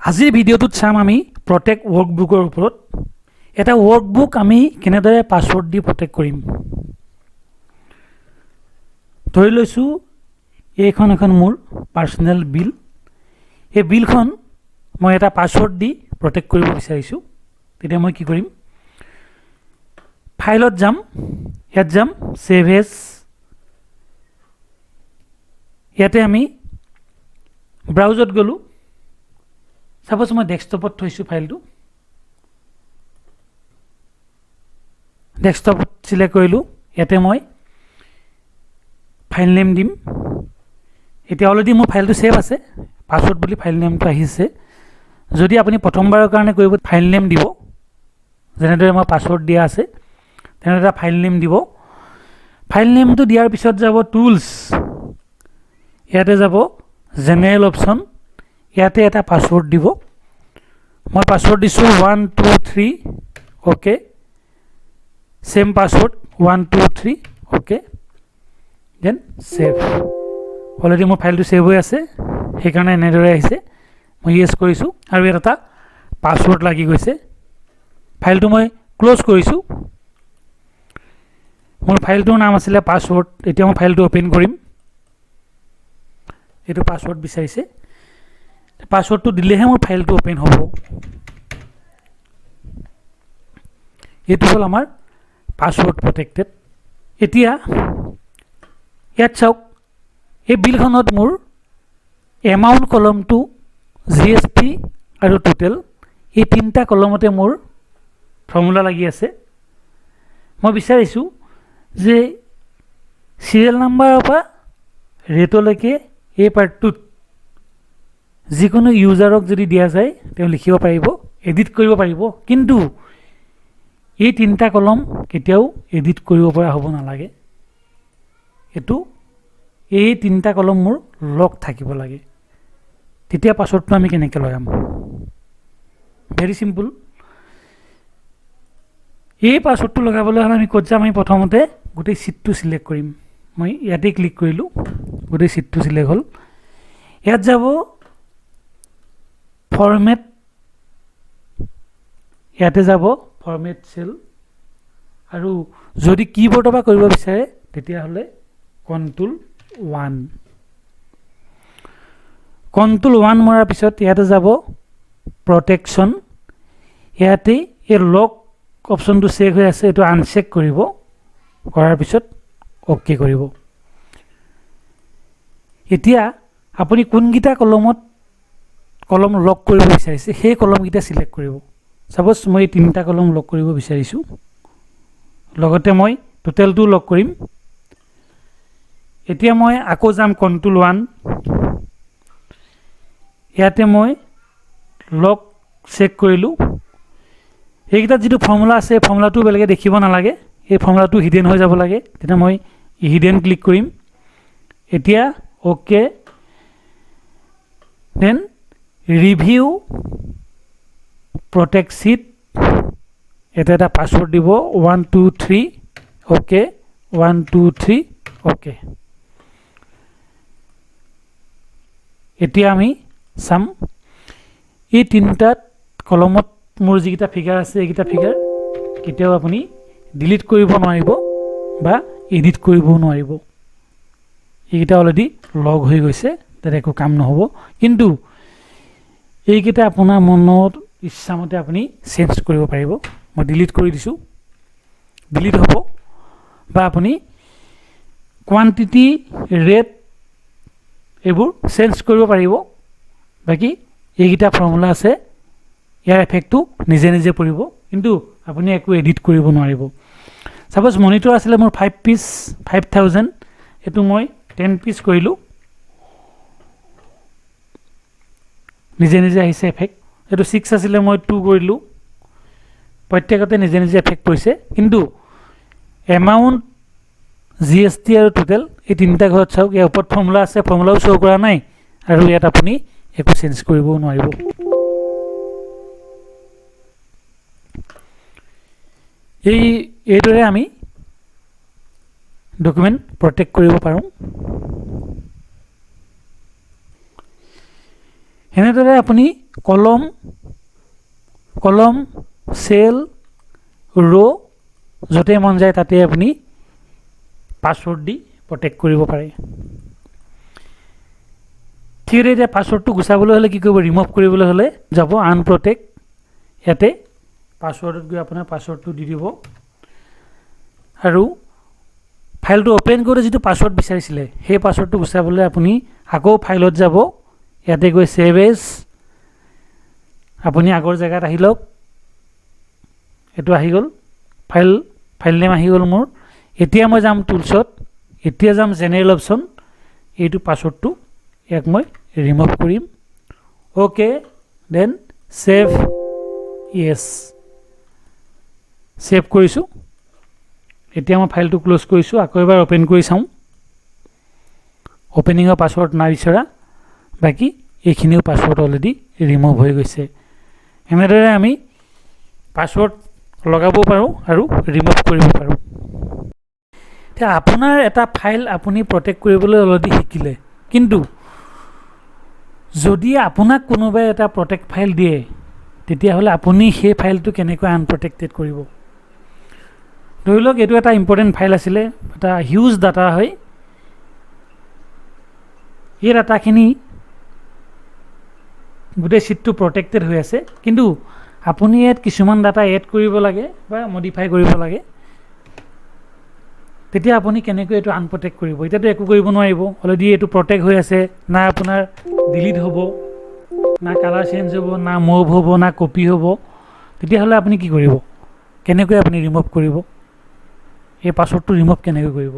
আজিৰ ভিডিঅ'টোত চাম আমি প্ৰটেক্ট ৱৰ্কবুকৰ ওপৰত এটা ৱৰ্কবুক আমি কেনেদৰে পাছৱৰ্ড দি প্ৰটেক্ট কৰিম ধৰি লৈছো এইখন এখন মোৰ পাৰ্সোনেল বিল এই বিলখন মই এটা পাছৱৰ্ড দি প্ৰটেক্ট কৰিব বিচাৰিছো তেতিয়া মই কি কৰিম ফাইলত যাম ইয়াত যাম সেভ এজ ইয়াতে আমি ব্ৰাউজত গলো Suppose মই ডেস্কটপত থৈছো ফাইলটো ডেস্কটপ সিলেক্ট কৰিলো ইয়াতে মই ফাইল নেম দিম এতিয়া অলৰেডি মোৰ ফাইলটো সেভ আছে পাছৱৰ্ড বুলি ফাইল নেমটো আহিছে যদি আপুনি প্ৰথমবাৰৰ কাৰণে কৰিব ফাইল নেম দিব যেনেদৰে মই পাছৱৰ্ড দিয়া আছে তেনেদৰে ফাইল নেম দিব ফাইল নেমটো দিয়াৰ পিছত যাব টুলস ইয়াতে যাব জেনাৰেল অপচন ইয়াতে এটা পাছৱৰ্ড দিব মই পাছৱৰ্ড দিছো 123 okay same password 123 okay then save already মোৰ ফাইলটো সেভ হৈ আছে সেইকাৰণে এনেদৰে আহিছে মই ইয়েস কৰিছো আৰু এটা পাছৱৰ্ড লাগি গৈছে ফাইলটো মই ক্লোজ কৰিছো মোৰ ফাইলটোৰ নাম আছিল পাছৱৰ্ড এতিয়া মই ফাইলটো ওপেন কৰিম এটো পাছৱৰ্ড বিচাৰিছে পাছৱৰ্ডটো দিলেহে মোৰ ফাইলটো ওপেন হ'ব এটো হল আমাৰ পাছৱৰ্ড প্ৰটেক্টেড এতিয়া ইয়াত চাওক এই বিলখনত মোৰ এমাউন্ট কলমটো জিএসটি আৰু টোটাল এই তিনটা কলমতে মোৰ ফৰ্মুলা লাগি আছে মই বিচাৰিছো যে সিৰিয়েল নাম্বাৰৰ পৰা ৰেটলৈকে এই পাৰ্টটোত যিকোনো ইউজাৰক যদি দিয়া যায় তেওঁ লিখিব পাৰিব এডিট কৰিব পাৰিব কিন্তু এই তিনটা কলম কেতিয়াও এডিট কৰিব পৰা হ'ব নালাগে এটো এই তিনটা কলম মোৰ লক থাকিব লাগে তেতিয়া পাছৱৰ্ডটো আমি কেনেকৈ লগাম ভেৰি সিম্পল এই পাছৱৰ্ডটো লগাবলৈ হলে আমি ক'ত যাম আমি প্ৰথমতে গোটেই শীটটো সিলেক্ট কৰিম মই ইয়াতে ক্লিক কৰিলো গোটেই শীটটো সিলেক্ট হ'ল ইয়াত যাব ফৰমেট ইয়াতে যাব ফৰমেট সেল আৰু যদি কিবোৰ্ডৰ পৰা কৰিব বিচাৰে তেতিয়া হলে কন্ট্ৰোল 1 মৰাৰ পিছত ইয়াতে যাব প্ৰটেকচন ইয়াতে এই লক অপচনটো চেক হৈ আছে এটো আনচেক কৰিব কৰাৰ পিছত ওকে কৰিব এতিয়া আপুনি কোনগিটা কলম লক কৰিব বিচাৰিছে সেই কলমগিটা সিলেক্ট কৰিব সাপোজ মই তিনটা কলম লক কৰিব বিচাৰিছো লগতে মই টোটালটো লক কৰিম এতিয়া মই আকৌ যাম কন্ট্ৰোল 1 ইয়াতে মই লক চেক কৰিলো এইটা যেটো ফৰ্মুলা আছে ফৰ্মুলাটো বেলেগে দেখিব নালাগে এই ফৰ্মুলাটো হিডেন হৈ যাব লাগে তেতিয়া মই হিডেন ক্লিক কৰিম এতিয়া okay then review protect sheet এটা পাছৱৰ্ড দিব 123 ওকে 123 ওকে এতিয়া আমি সাম এই তিনটা কলমত মোৰ যিটা ফিগাৰ আছে এইটা ফিগাৰ কেতিয়াও আপুনি ডিলিট কৰিব নোৱাৰিব বা এডিট কৰিব নোৱাৰিব এইটা অলৰেডি লগ হৈ গৈছে তাতে একো কাম নহব কিন্তু এইকেইটা আপোনাৰ মনৰ ইচ্ছামতে আপুনি চেঞ্জ কৰিব পাৰিব মই ডিলিট কৰি দিছো ডিলিট হ'ব বা আপুনি কোৱান্টিটি ৰেট এইবোৰ চেঞ্জ কৰিব পাৰিব বাকি এইকেইটা ফৰ্মুলা আছে ইয়াৰ এফেক্টটো নিজে নিজে পৰিব কিন্তু আপুনি একো এডিট কৰিব নোৱাৰিব সাপোজ মনিটৰ আছিল মোৰ 5 পিস 5000 এটো মই 10 পিস কৰিলো নিজে নিজে আহিছে এফেক্ট এটো 6 আছিল মই 2 কৰিলো প্ৰত্যেকতে নিজে নিজে এফেক্ট পৰিছে কিন্তু এমাউন্ট জিএসটি আৰু টোটাল এই তিনটা ঘৰত চাওক ইয়াৰ ওপৰত ফৰ্মুলা আছে ফৰ্মুলাও শো কৰা নাই আৰু ইয়াত আপুনি একো চেঞ্জ কৰিব নোৱাৰিব এইদৰে আমি ডকুমেন্ট প্ৰটেক্ট কৰিব পাৰো এনেদৰে আপুনি কলম চেল ৰ য'তে মন যায় তাতে আপুনি পাছৱৰ্ড দি প্ৰটেক্ট কৰিব পাৰে। ঠিক আছে, এতিয়া পাছৱৰ্ডটো গুচাবলৈ হ'লে কি কৰিব, ৰিমুভ কৰিবলৈ হ'লে যাব আনপ্ৰটেক্ট, ইয়াতে পাছৱৰ্ডত গৈ আপোনাৰ পাছৱৰ্ডটো দি দিব আৰু ফাইলটো অ'পেন কৰি যিটো পাছৱৰ্ড বিচাৰিছিলে সেই পাছৱৰ্ডটো গুচাবলৈ আপুনি আকৌ ফাইলত যাব, ইয়াতে গৈ ছেভ এজ, আপুনি আগৰ জেগাত আহি লওক, এইটো আহি গ'ল, ফাইল নেম আহি গ'ল মোৰ। এতিয়া মই যাম টুলছত, এতিয়া যাম জেনেৰেল অপশ্যন, এইটো পাছৱৰ্ডটো ইয়াক মই ৰিমুভ কৰিম। অ'কে, দেন ছেভ, য়েছ, ছেভ কৰিছোঁ। এতিয়া মই ফাইলটো ক্ল'জ কৰিছোঁ, আকৌ এবাৰ অ'পেন কৰি চাওঁ, অ'পেনিঙৰ পাছৱৰ্ড নাই বিচৰা, বাকী এইখিনিও পাছৱৰ্ড অলৰেডি ৰিমুভ হৈ গৈছে। এনেদৰে আমি পাছৱৰ্ড লগাব পাৰোঁ আৰু ৰিমুভ কৰিব পাৰোঁ। এতিয়া আপোনাৰ এটা ফাইল আপুনি প্ৰটেক্ট কৰিবলৈ অলৰেডি শিকিলে, কিন্তু যদি আপোনাক কোনোবাই এটা প্ৰটেক্ট ফাইল দিয়ে তেতিয়াহ'লে আপুনি সেই ফাইলটো কেনেকৈ আনপ্ৰটেক্টেড কৰিব। ধৰি লওক এইটো এটা ইম্পৰ্টেণ্ট ফাইল আছিলে, এটা হিউজ ডাটা হয়, এই ডাটাখিনি গোটেই ছিটটো প্ৰটেক্টেড হৈ আছে, কিন্তু আপুনি ইয়াত কিছুমান ডাটা এড কৰিব লাগে বা মডিফাই কৰিব লাগে, তেতিয়া আপুনি কেনেকৈ এইটো আনপ্ৰটেক্ট কৰিব। এতিয়াতো একো কৰিব নোৱাৰিব, অলৰেডি এইটো প্ৰটেক্ট হৈ আছে, না আপোনাৰ ডিলিট হ'ব, না কালাৰ চেঞ্জ হ'ব, না মুভ হ'ব, না কপি হ'ব। তেতিয়াহ'লে আপুনি কি কৰিব, কেনেকৈ আপুনি ৰিমুভ কৰিব, এই পাছৱৰ্ডটো ৰিমুভ কেনেকৈ কৰিব।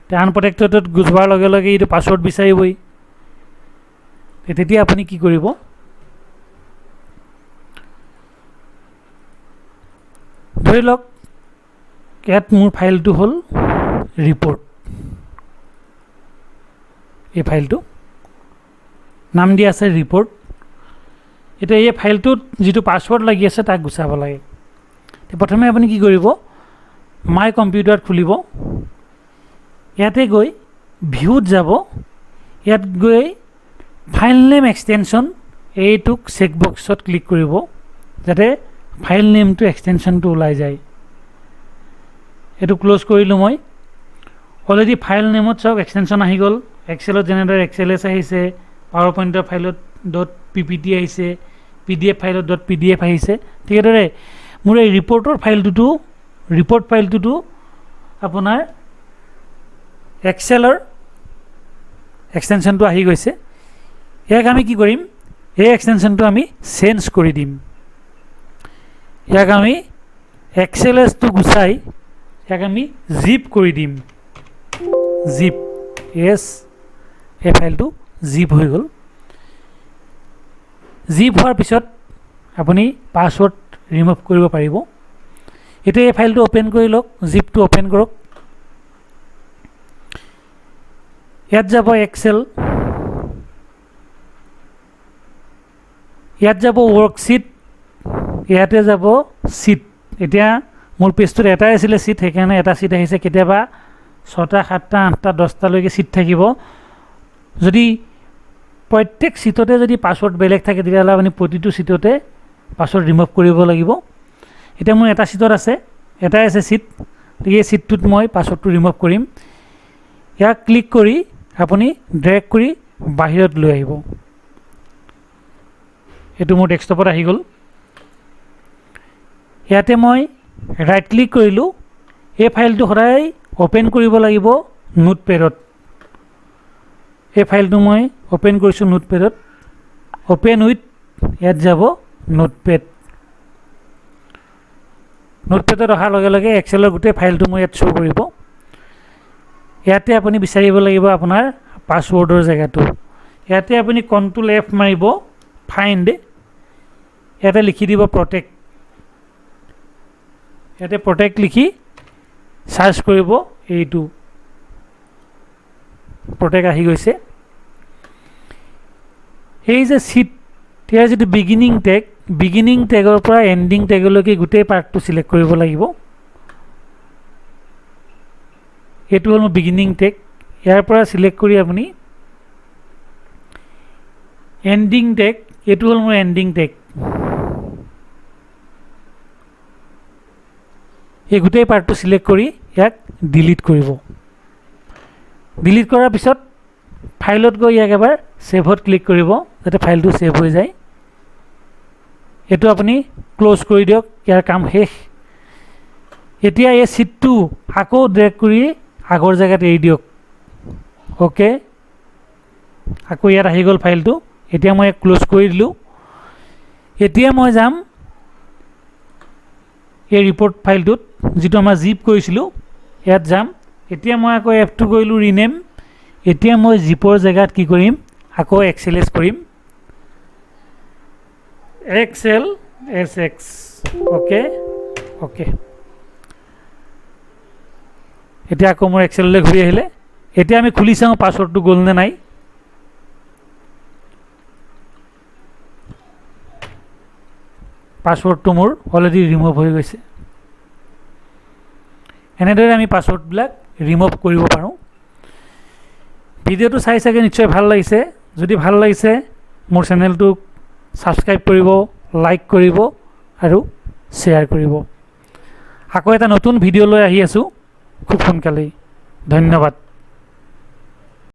এতিয়া আনপ্ৰটেক্টেডত যোৱাৰ লগে লগে এইটো পাছৱৰ্ড বিচাৰিবই, তেতিয়া আপুনি কি কৰিব, ধৰি লওক ইয়াত মোৰ ফাইলটো হ'ল ৰিপৰ্ট, এই ফাইলটো নাম দিয়া আছে ৰিপৰ্ট। এতিয়া এই ফাইলটোত যিটো পাছৱৰ্ড লাগি আছে তাক গুচাব লাগে। প্ৰথমে আপুনি কি কৰিব, মাই কম্পিউটাৰত খুলিব, ইয়াতে গৈ ভিউত যাব, ইয়াত গৈ ফাইল নেম এক্সটেনশ্যন এইটোক চেকবক্সত ক্লিক কৰিব যাতে ফাইল নেমটো এক্সটেনশ্যনটো ওলাই যায়। এইটো ক্ল'জ কৰিলোঁ মই, অলৰেডি ফাইল নেমত চাওক এক্সটেনশ্যন আহি গ'ল, এক্সেলত যেনেদৰে XLS আহিছে, পাৱাৰ পইণ্টৰ ফাইলত .ppt আহিছে, PDF ফাইলত .pdf আহিছে, ঠিক সেইদৰে মোৰ এই ৰিপৰ্ট ফাইলটোতো আপোনাৰ এক্সেলৰ এক্সটেনশ্যনটো আহি গৈছে। ইয়াক আমি কি কৰিম, এই এক্সটেনশ্যনটো আমি চেঞ্জ কৰি দিম, ইয়াক আমি XLSটো গুচাই ইয়াক আমি জিপ কৰি দিম, জিপ, য়েছ, এই ফাইলটো জিপ হৈ গ'ল। জিপ হোৱাৰ পিছত আপুনি পাছৱৰ্ড ৰিমুভ কৰিব পাৰিব। এতিয়া এই ফাইলটো অ'পেন কৰি লওক, জিপটো অ'পেন কৰক, ইয়াত যাব এক্সেল, ইয়াত যাব ৱৰ্কশ্বিট, ইয়াতে যাব ছিট। এতিয়া মোৰ পেজটোত এটাই আছিলে ছিট, সেইকাৰণে এটা ছিট আহিছে, কেতিয়াবা 6টা 7টা 8টা 10টালৈকে ছিট থাকিব। যদি প্ৰত্যেক ছিটতে যদি পাছৱৰ্ড বেলেগ থাকে তেতিয়াহ'লে আপুনি প্ৰতিটো ছিটতে পাছৱৰ্ড ৰিমুভ কৰিব লাগিব। এতিয়া মোৰ এটা ছিটত আছে, এটাই আছে ছিট, এই ছিটটোত মই পাছৱৰ্ডটো ৰিমুভ কৰিম। ইয়াক ক্লিক কৰি আপুনি ড্ৰেগ কৰি বাহিৰত লৈ আহিব, এইটো মোৰ ডেস্কটপত আহি গ'ল। ইয়াতে মই ৰাইট ক্লিক কৰিলোঁ, এই ফাইলটো সদায় অ'পেন কৰিব লাগিব নোটপেডত। এই ফাইলটো মই অ'পেন কৰিছোঁ নোটপেডত, অ'পেন উইথ, ইয়াত যাব নোটপেড। নোটপেডত অহাৰ লগে লগে এক্সেলৰ গোটেই ফাইলটো মই ইয়াত শ্ব' কৰিব। ইয়াতে আপুনি বিচাৰিব লাগিব আপোনাৰ পাছৱৰ্ডৰ জেগাটো, ইয়াতে আপুনি Ctrl+F মাৰিব, ফাইণ্ড, ইয়াতে লিখি দিব প্ৰটেক্ট, ইয়াতে প্ৰটেক্ট লিখি চাৰ্চ কৰিব, এইটো প্ৰটেক্ট আহি গৈছে। এই যে ছিট, ইয়াৰ যিটো বিগিনিং টেগৰ পৰা এণ্ডিং টেগলৈকে গোটেই পাৰ্টটো চিলেক্ট কৰিব লাগিব। এইটো হ'ল মোৰ বিগিনিং টেগ, ইয়াৰ পৰা চিলেক্ট কৰি আপুনি এণ্ডিং টেগ এইটো হ'ল মোৰ এণ্ডিং টেগ। এই গোটেই পাৰ্টটো চিলেক্ট কৰি ইয়াক ডিলিট কৰিব। ডিলিট কৰাৰ পিছত ফাইলত গৈ ইয়াক এবাৰ ছেভত ক্লিক কৰিব যাতে ফাইলটো ছেভ হৈ যায়। এইটো আপুনি ক্ল'জ কৰি দিয়ক, ইয়াৰ কাম শেষ। এতিয়া এই ছিটটো আকৌ ড্ৰেগ কৰি আগৰ জেগাত এৰি দিয়ক। অ'কে, আকৌ ইয়াত আহি গ'ল ফাইলটো। এতিয়া মই ইয়াক ক্ল'জ কৰি দিলোঁ। এতিয়া মই যাম এই ৰিপৰ্ট ফাইলটোত, যিটো আমাৰ জিপ কৰিছিলোঁ, ইয়াত যাম। এতিয়া মই আকৌ এপটো কৰিলোঁ ৰিনেম। এতিয়া মই জিপৰ জেগাত কি কৰিম, আকৌ এক্সেলেছ কৰিম, XLSX। অ'কে অ'কে, এতিয়া আকৌ মোৰ এক্সেললৈ ঘূৰি আহিলে। এতিয়া আমি খুলি চাওঁ পাছৱৰ্ডটো গ'ল নে নাই। পাছৱৰ্ডটো মোৰ অলৰেডি ৰিমুভ হৈ গৈছে। এনেদৰে আমি পাছৱৰ্ডবিলাক ৰিমুভ কৰিব পাৰোঁ। ভিডিঅ'টো চাই চাগে নিশ্চয় ভাল লাগিছে। যদি ভাল লাগিছে মোৰ চেনেলটোক ছাবস্ক্ৰাইব কৰিব, লাইক কৰিব আৰু শ্বেয়াৰ কৰিব। আকৌ এটা নতুন ভিডিঅ' লৈ আহি আছোঁ খুব সোনকালেই। ধন্যবাদ।